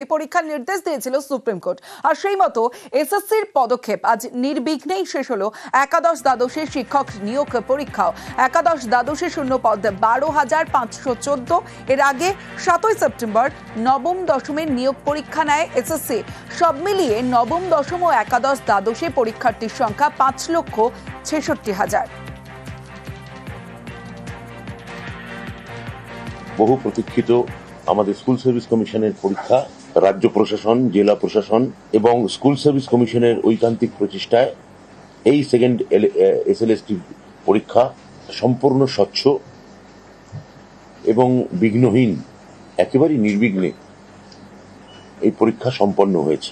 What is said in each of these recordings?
পরীক্ষার নির্দেশ দিয়েছিল সুপ্রিম কোর্ট। আর সেই মতো এসএসসির পদক্ষেপ আজ নির্বিঘ্নেই শেষ হলো একাদশ দ্বাদশের শিক্ষক নিয়োগ পরীক্ষাও। একাদশ দ্বাদশে শূন্য পদ 12,514। এর আগে 7ই সেপ্টেম্বর নবম দশমের নিয়োগ পরীক্ষা নেয় এসএসসি। সব মিলিয়ে নবম দশম ও একাদশ দ্বাদশে পরীক্ষার্থীর সংখ্যা 5,66,000। বহু প্রতীক্ষিত আমাদের স্কুল সার্ভিস কমিশনের পরীক্ষা রাজ্য প্রশাসন, জেলা প্রশাসন এবং স্কুল সার্ভিস কমিশনের ঐকান্তিক প্রচেষ্টায় এই সেকেন্ড এসএলএসটি পরীক্ষা সম্পূর্ণ স্বচ্ছ এবং বিঘ্নহীন, একেবারেই নির্বিঘ্নে এই পরীক্ষা সম্পন্ন হয়েছে।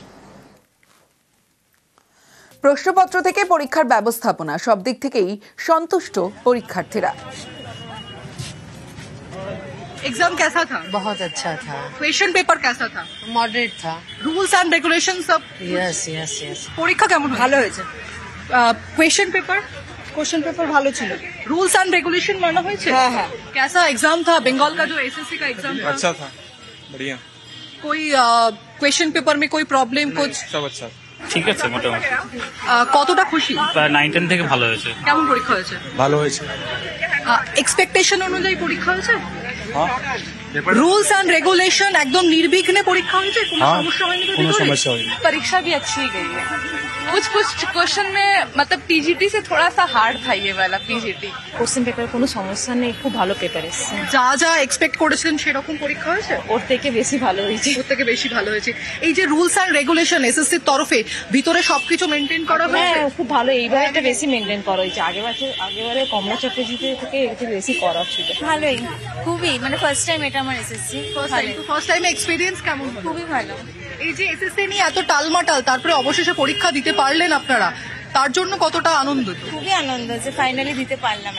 প্রশ্নপত্র থেকে পরীক্ষার ব্যবস্থাপনা সব দিক থেকেই সন্তুষ্ট পরীক্ষার্থীরা। एग्जाम कैसा था? बहुत अच्छा था। क्वेश्चन पेपर कैसा था? मॉडरेट था। रूल्स एंड रेगुलेशन सब? Yes yes yes. পরীক্ষা কেমন ভালো হয়েছে? क्वेश्चन पेपर ভালো ছিল। रूल्स एंड रेगुलेशन माना হয়েছে? हाँ हाँ। कैसा एग्जाम था? बंगाल का जो एसएससी का एग्जाम था? अच्छा था, बढ़िया। कोई क्वेश्चन पेपर में कोई प्रॉब्लम कुछ? सब अच्छा ঠিক আছে মোটামুটি। কতটা খুশি? 9-10 থেকে ভালো হয়েছে। কেমন পরীক্ষা হয়েছে? ভালো হয়েছে। এক্সপেকটেশন অনুযায়ী পরীক্ষা হয়েছে? হ্যাঁ। रूल्स एंड रेगुलेशन एकदम निर्विघ्ने परीक्षा हुई কোনো সমস্যা হয়নি? কোনো সমস্যা হয়নি। परीक्षा भी अच्छी गई है। कुछ क्वेश्चन में मतलब टीजीटी से थोड़ा सा हार्ड था ये वाला पीजीटी। কোশ্চেন পেপারে কোনো সমস্যা নেই, খুব ভালো পেপার এসেছে। যা যা এক্সপেক্ট করেছিলেন সেরকম পরীক্ষা হয়েছে? ওর থেকে বেশি ভালো হয়েছে। ওর থেকে বেশি ভালো হয়েছে। এই যে রুলস এন্ড রেগুলেশন এসএসসির তরফে ভিতরে সবকিছু মেনটেন করা হয়েছে? হ্যাঁ, খুব ভালো। এইবার একটা বেশি মেনটেন করা হয়েছে। আগেবারে কমলা চক্রবর্তী থেকে একটু বেশি করা ছিল। ভালোই, খুবই মানে ফার্স্ট টাইম এটা আমার এসএসসি। ফার্স্ট টাইম এক্সপেরিয়েন্স কেমন? খুবই ভালো। এই যে এসএসসি নিয়ে এত টালমাটাল, তারপরে অবশেষে পরীক্ষা দিতে পারলেন আপনারা, তার জন্য কতটা আনন্দিত? খুবই আনন্দ যে ফাইনালি দিতে পারলাম।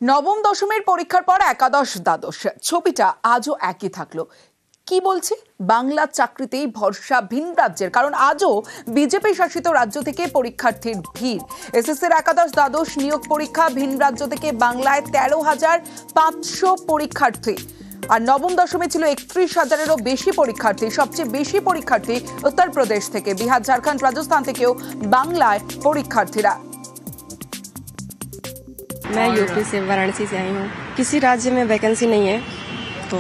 নবম দশমের পরীক্ষার পর একাদশ দ্বাদশ ছবিটা আজও একই থাকলো। কি বলছি, বাংলা চাকরিতেই ভরসা ভিন রাজ্যের, কারণ আজও বিজেপি শাসিত রাজ্য থেকে পরীক্ষার্থীর ভিড়। এসএসসির একাদশ দ্বাদশ নিয়োগ পরীক্ষা ভিন রাজ্য থেকে বাংলায় 13,500 পরীক্ষার্থী, আর নবম দশমে ছিল 31,000-এরও বেশি পরীক্ষার্থী। সবচেয়ে বেশি পরীক্ষার্থী উত্তরপ্রদেশ থেকে, বিহার, ঝাড়খণ্ড, রাজস্থান থেকেও বাংলায় পরীক্ষার্থীরা। मैं यूपी से वाराणसी से आई हूँ। किसी राज्य में वैकेंसी नहीं है तो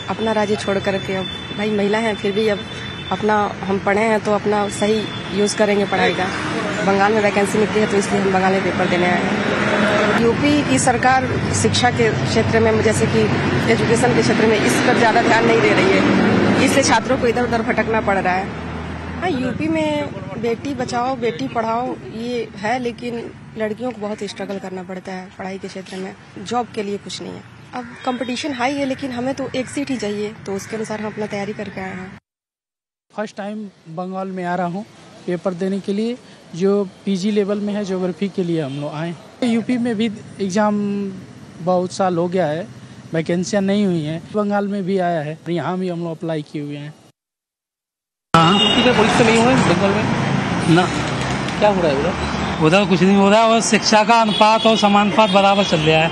अपना राज्य छोड़ करके, अब भाई महिला हैं फिर भी अब अपना हम पढ़े हैं तो अपना सही यूज़ करेंगे पढ़ाई का। बंगाल में वैकेंसी निकली है तो इसलिए हम बंगाल में पेपर देने आए हैं। यूपी की सरकार शिक्षा के क्षेत्र में, जैसे कि एजुकेशन के क्षेत्र में, इस पर ज़्यादा ध्यान नहीं दे रही है, इससे छात्रों को इधर उधर भटकना पड़ रहा है। हाँ, यूपी में बेटी बचाओ बेटी पढ़ाओ ये है, लेकिन लड़कियों को बहुत स्ट्रगल करना पड़ता है पढ़ाई के क्षेत्र में। जॉब के लिए कुछ नहीं है। अब कंपटीशन हाई है, लेकिन हमें तो एक सीट ही चाहिए, तो उसके अनुसार हम अपना तैयारी करके आए हैं। फर्स्ट टाइम बंगाल में आ रहा हूँ पेपर देने के लिए, जो पीजी लेवल में है ज्योग्राफी के लिए हम लोग आए। यूपी में भी एग्ज़ाम बहुत साल हो गया है, वैकेंसियाँ नहीं हुई हैं। बंगाल में भी आया है, यहाँ भी हम लोग अप्लाई किए हुए हैं। परीक्षा नहीं हुआ बंगाल में ना? क्या हो रहा है उधर? उधर कुछ नहीं हो रहा है, और शिक्षा का अनुपात और समानुपात बराबर चल रहा है।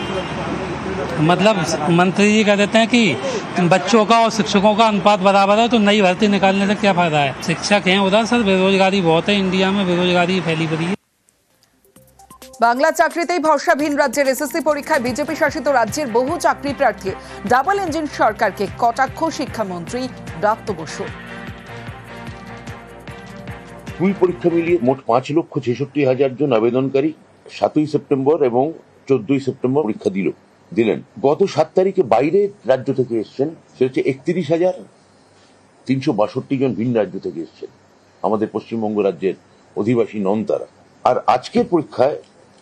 मतलब मंत्री जी कह देते हैं कि बच्चों का और शिक्षकों का अनुपात बराबर है, तो नई भर्ती निकालने से क्या फायदा है। शिक्षक हैं उधर, सर बेरोजगारी बहुत है, इंडिया में बेरोजगारी फैली पड़ी है। বাংলা চাকরিতেই ভরসা ভিন রাজ্যের। এসএসসি পরীক্ষায় বিজেপি শাসিত রাজ্যের বহু চাকরি প্রার্থী। ডাবল ইঞ্জিন সরকারকে কটাক্ষ শিক্ষামন্ত্রী ব্রাত্য বসু। দুই পরীক্ষা মিলিয়ে মোট 5,66,000 জন আবেদনকারী 7ই সেপ্টেম্বর এবং 14ই সেপ্টেম্বর পরীক্ষা দিলেন। গত 7 তারিখে বাইরের রাজ্য থেকে এসছেন, সে হচ্ছে 31,362 জন ভিন রাজ্য থেকে এসছেন, আমাদের পশ্চিমবঙ্গ রাজ্যের অধিবাসী নন তারা। আর আজকের পরীক্ষায়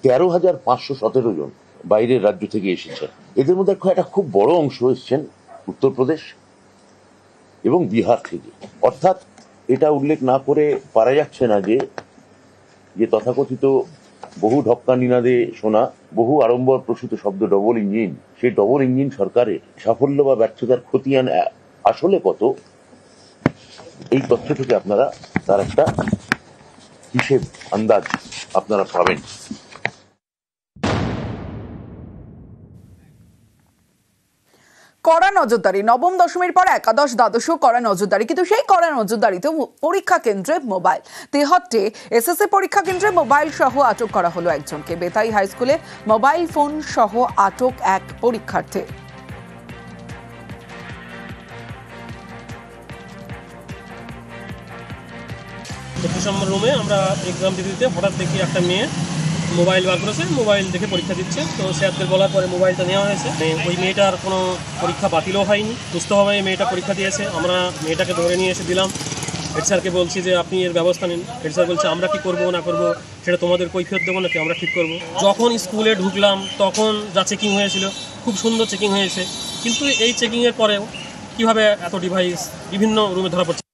13,517 জন বাইরের রাজ্য থেকে এসেছেন। এদের মধ্যে একটা খুব বড় অংশ এসছেন উত্তরপ্রদেশ এবং বিহার থেকে। অর্থাৎ এটা উল্লেখ না করে পারা যাচ্ছে না যে তথাকথিত বহু ঢক্কা নিনাদে শোনা, বহু আড়ম্বর প্রসূত শব্দ ডবল ইঞ্জিন, সেই ডবল ইঞ্জিন সরকারের সাফল্য বা ব্যর্থতার খতিয়ান আসলে কত, এই তথ্য থেকে আপনারা তার একটা হিসেব আন্দাজ আপনারা পাবেন। কড়া নজরদারি নবম দশমের পর একাদশ দ্বাদশও করা নজরদারি, কিন্তু সেই করা নজরদারিতে পরীক্ষা কেন্দ্রে মোবাইল তেহট্টে এসএসসি পরীক্ষা কেন্দ্রে মোবাইল সহ আটক করা হলো একজনকে। বেতাই হাই স্কুলে মোবাইল ফোন সহ আটক এক পরীক্ষার্থী। নম্বর রুমে আমরা এক্সাম দিতে হঠাৎ দেখি একটা মেয়ে মোবাইল বার করেছে, মোবাইল দেখে পরীক্ষা দিচ্ছে। তো স্যারদের বলার পরে মোবাইলটা নেওয়া হয়েছে। ওই মেয়েটার কোনো পরীক্ষা বাতিলও হয়নি, সুস্থভাবে মেয়েটা পরীক্ষা দিয়েছে। আমরা মেয়েটাকে ধরে নিয়ে এসে দিলাম। হেড স্যারকে বলছি যে আপনি এর ব্যবস্থা নিন। হেড স্যার বলছে আমরা কি করবো না করবো সেটা তোমাদের কৈফিয়ত দেবো নাকি, আমরা ঠিক করবো। যখন স্কুলে ঢুকলাম তখন যা চেকিং হয়েছিল খুব সুন্দর চেকিং হয়েছে, কিন্তু এই চেকিংয়ের পরেও কীভাবে এত ডিভাইস বিভিন্ন রুমে ধরা পড়ছে।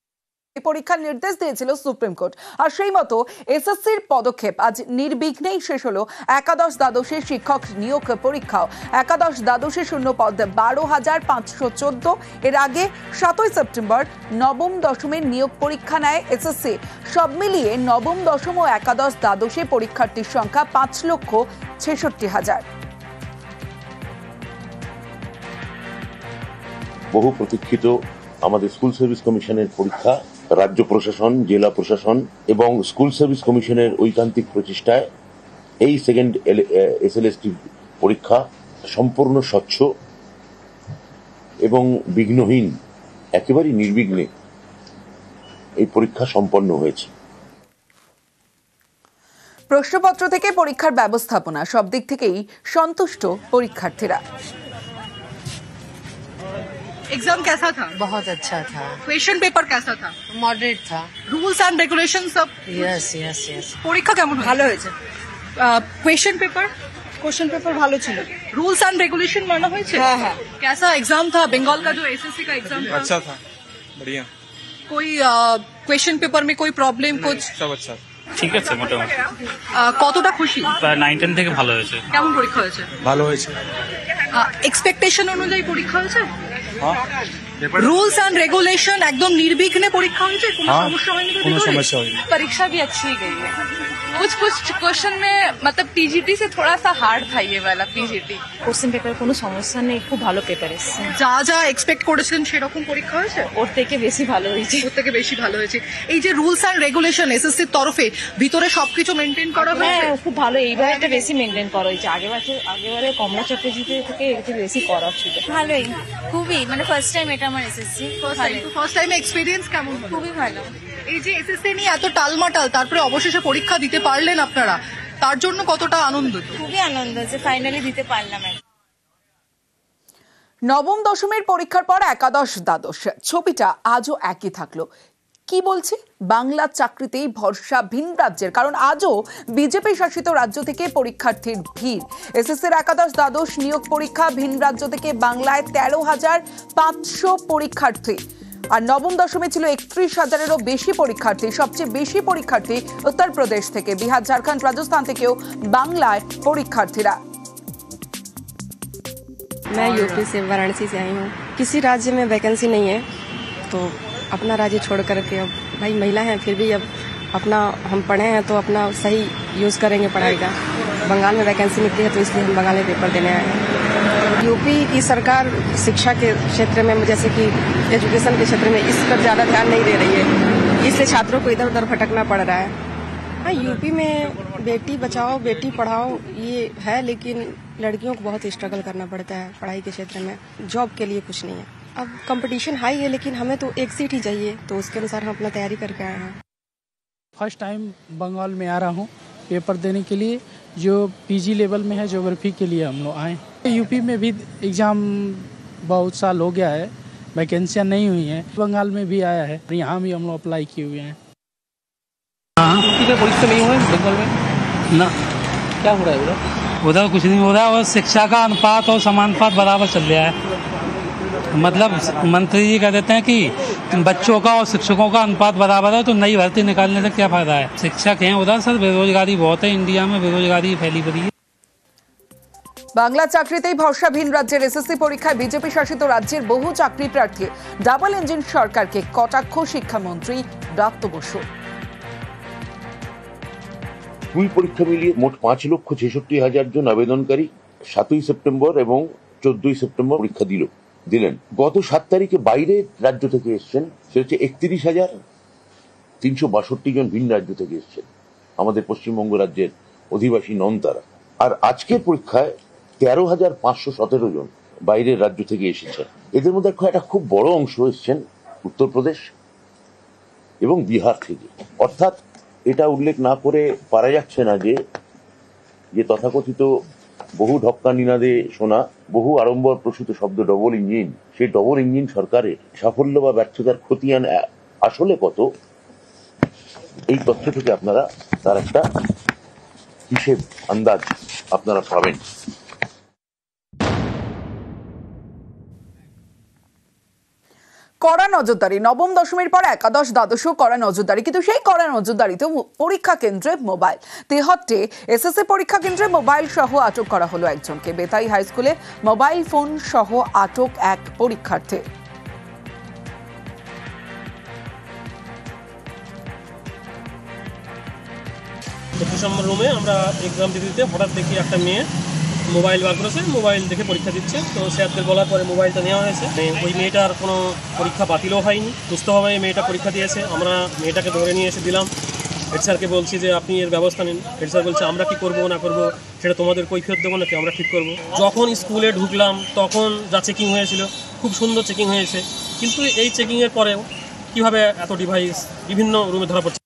পরীক্ষার নির্দেশ দিয়েছিল সুপ্রিম কোর্ট, আর সেই মতো এসএসসির পদক্ষেপ আজ নির্বিঘ্নেই শেষ হলো একাদশ দ্বাদশের শিক্ষক নিয়োগ পরীক্ষাও। একাদশ দ্বাদশে শূন্য পদ 12,514। এর আগে 7ই সেপ্টেম্বর নবম দশমের নিয়োগ পরীক্ষা নেয় এসএসসি। সব মিলিয়ে নবম দশম ও একাদশ দ্বাদশে পরীক্ষার্থীর সংখ্যা 5,66,000। বহু প্রতীক্ষিত আমাদের স্কুল সার্ভিস কমিশনের পরীক্ষা রাজ্য প্রশাসন, জেলা প্রশাসন এবং স্কুল সার্ভিস কমিশনের ঐকান্তিক প্রচেষ্টায় এই সেকেন্ড এসএলএসটি পরীক্ষা সম্পূর্ণ স্বচ্ছ এবং বিঘ্নহীন, একেবারেই নির্বিঘ্নে এই পরীক্ষা সম্পন্ন হয়েছে। প্রশ্নপত্র থেকে পরীক্ষার ব্যবস্থাপনা সব দিক থেকেই সন্তুষ্ট পরীক্ষার্থীরা। एग्जाम कैसा था? बहुत अच्छा था। क्वेश्चन पेपर कैसा था? मॉडरेट था। रूल्स एंड रेगुलेशन सब? Yes yes yes. পরীক্ষা কেমন ভালো হয়েছে? क्वेश्चन पेपर ভালো ছিল। रूल्स एंड रेगुलेशन माना হয়েছে? हाँ हाँ। कैसा एग्जाम था? बंगाल का जो एसएससी का एग्जाम था अच्छा था, बढ़िया। कोई क्वेश्चन पेपर में कोई प्रॉब्लम कुछ? सब अच्छा। ঠিক আছে, মোটামুটি কতটা খুশি? প্রায় 9-10 থেকে ভালো হয়েছে। কেমন পরীক্ষা হয়েছে? ভালো হয়েছে। এক্সপেকটেশন অনুযায়ী পরীক্ষা হয়েছে? हाँ। रूल्स एंड रेगुलेशन एकदम निर्विघ्ने परीक्षा হয়েছে? কোনো हाँ, সমস্যা হয়নি? কোনো সমস্যা হয়নি। परीक्षा भी अच्छी गई है। कुछ क्वेश्चन में मतलब टीजीटी से थोड़ा सा हार्ड था ये वाला पीजीटी। কোশ্চেন পেপার কোনো সমস্যা নেই, খুব ভালো পেপার এসেছে। যা যা এক্সপেক্ট করেছেন সেরকম পরীক্ষা হয়েছে? ওর থেকে বেশি ভালো হয়েছে। ওর থেকে বেশি ভালো হয়েছে। এই যে রুলস এন্ড রেগুলেশন এসএসসির তরফে ভিতরে সবকিছু মেনটেন করা হয়েছে? হ্যাঁ, খুব ভালো। এইবার একটা বেশি মেনটেন করা হয়েছে। আগেবারে কমলা চক্রবর্তী থেকে একটু বেশি করা ছিল। ভালোই, খুবই, মানে ফার্স্ট টাইম এটা আমার এসএসসি। ফার্স্ট টাইমে এক্সপেরিয়েন্স কেমন? খুবই ভালো। এই যে এসএসসি নিয়ে এত টালমাটাল, তারপরে অবশেষে পরীক্ষা দিতে পারলেন আপনারা, তার জন্য কতটা আনন্দিত? খুবই আনন্দ যে ফাইনালি দিতে পারলাম। নবম দশমের পরীক্ষার পর একাদশ দ্বাদশ ছবিটা আজও একই থাকলো। কি বলছে? বাংলা চাকরিতেই ভরসা ভিন রাজ্যের, কারণ আজও বিজেপি শাসিত রাজ্য থেকে পরীক্ষার্থীর ভিড়। এসএসসির একাদশ দ্বাদশ নিয়োগ পরীক্ষা ভিন রাজ্য থেকে বাংলায় 13,500 পরীক্ষার্থী, আর নবম দশমে ছিল 31,000-এরও বেশি পরীক্ষার্থী। সবচেয়ে বেশি পরীক্ষার্থী উত্তরপ্রদেশ থেকে, বিহার, ঝাড়খণ্ড, রাজস্থান থেকেও বাংলায় পরীক্ষার্থীরা। मैं यूपी से, वाराणसी से आई हूँ। किसी राज्य में वैकेंसी नहीं है तो अपना राज्य छोड़ करके, अब भाई महिला हैं फिर भी अब अपना हम पढ़े हैं तो अपना सही यूज़ करेंगे पढ़ाई का। बंगाल में वैकेंसी निकली है तो इसलिए हम बंगाल में पेपर देने आए हैं। यूपी की सरकार शिक्षा के क्षेत्र में, जैसे कि एजुकेशन के क्षेत्र में, इस पर ज़्यादा ध्यान नहीं दे रही है, इससे छात्रों को इधर उधर भटकना पड़ रहा है। हाँ, यूपी में बेटी बचाओ बेटी पढ़ाओ ये है, लेकिन लड़कियों को बहुत स्ट्रगल करना पड़ता है पढ़ाई के क्षेत्र में। जॉब के लिए कुछ नहीं है। अब कंपटीशन हाई है, लेकिन हमें तो एक सीट ही चाहिए, तो उसके अनुसार हम अपना तैयारी करके आए हैं। फर्स्ट टाइम बंगाल में आ रहा हूँ पेपर देने के लिए, जो पीजी लेवल में है ज्योग्राफी के लिए हम लोग आए। यूपी में भी एग्ज़ाम बहुत साल हो गया है, वैकेंसियाँ नहीं हुई हैं। बंगाल में भी आया है, यहाँ भी हम लोग अप्लाई किए हुए हैं। परीक्षा नहीं हुआ बंगाल में ना। क्या हो रहा है उधर? उधर कुछ नहीं हो रहा है, और शिक्षा का अनुपात और समानुपात बराबर चल रहा है। मतलब मंत्री जी कह देते हैं कि बच्चों का और शिक्षकों का अनुपात बराबर है, तो नई भर्ती निकालने से क्या फायदा है। शिक्षक हैं उधर, सर बेरोजगारी बहुत है, इंडिया में बेरोजगारी फैली पड़ी है। বাংলা চাকরিতেই ভরসা ভিন রাজ্যের। এসএসসি পরীক্ষায় বিজেপি শাসিত রাজ্যের বহু চাকরি প্রার্থী। ডাবল ইঞ্জিন সরকারকে কটাক্ষ শিক্ষামন্ত্রী ব্রাত্য বসু। দুই পরীক্ষা মিলিয়ে মোট 5,66,000 জন আবেদনকারী 7ই সেপ্টেম্বর এবং 14ই সেপ্টেম্বর পরীক্ষা দিল। দিলেন। গত 7 তারিখে বাইরের রাজ্য থেকে এসছেন, সে হচ্ছে 31,362 জন ভিন রাজ্য থেকে এসছেন, আমাদের পশ্চিমবঙ্গ রাজ্যের অধিবাসী নন তারা। আর আজকের পরীক্ষায় 13,517 জন বাইরের রাজ্য থেকে এসেছেন। এদের মধ্যে একটা খুব বড় অংশ এসছেন উত্তরপ্রদেশ এবং বিহার থেকে। অর্থাৎ এটা উল্লেখ না করে পারা যাচ্ছে না যে তথাকথিত বহু ঢক্কা নিনাদে শোনা, বহু আড়ম্বর প্রসূত শব্দ ডবল ইঞ্জিন, সেই ডবল ইঞ্জিন সরকারের সাফল্য বা ব্যর্থতার খতিয়ান আসলে কত, এই তথ্য থেকে আপনারা তার একটা হিসেব আন্দাজ আপনারা পাবেন। কড়া নজরদারি, নবম দশমীর পর একাদশ দ্বাদশও কড়া নজরদারি, কিন্তু সেই কড়া নজরদারিতে পরীক্ষা কেন্দ্রে মোবাইল। তেহট্টে এসএসসি পরীক্ষা কেন্দ্রে মোবাইল সহ আটক করা হলো একজনকে। বেতাই হাই স্কুলে মোবাইল ফোন সহ আটক এক পরীক্ষার্থী। নম্বর রুমে আমরা এক্সাম দিতে হঠাৎ দেখি একটা মেয়ে মোবাইল বার করেছে, মোবাইল দেখে পরীক্ষা দিচ্ছে। তো স্যারদের বলার পরে মোবাইলটা নেওয়া হয়েছে। ওই মেয়েটার কোনো পরীক্ষা বাতিলও হয়নি, সুস্থভাবে মেয়েটা পরীক্ষা দিয়েছে। আমরা মেয়েটাকে ধরে নিয়ে এসে দিলাম। হেড স্যারকে বলছি যে আপনি এর ব্যবস্থা নিন। হেড স্যার বলছে আমরা কি করবো না করবো সেটা তোমাদের কৈফিয়ত দেবো নাকি, আমরা ঠিক করবো। যখন স্কুলে ঢুকলাম তখন যা চেকিং হয়েছিল খুব সুন্দর চেকিং হয়েছে, কিন্তু এই চেকিংয়ের পরেও কীভাবে এত ডিভাইস বিভিন্ন রুমে ধরা পড়ছে।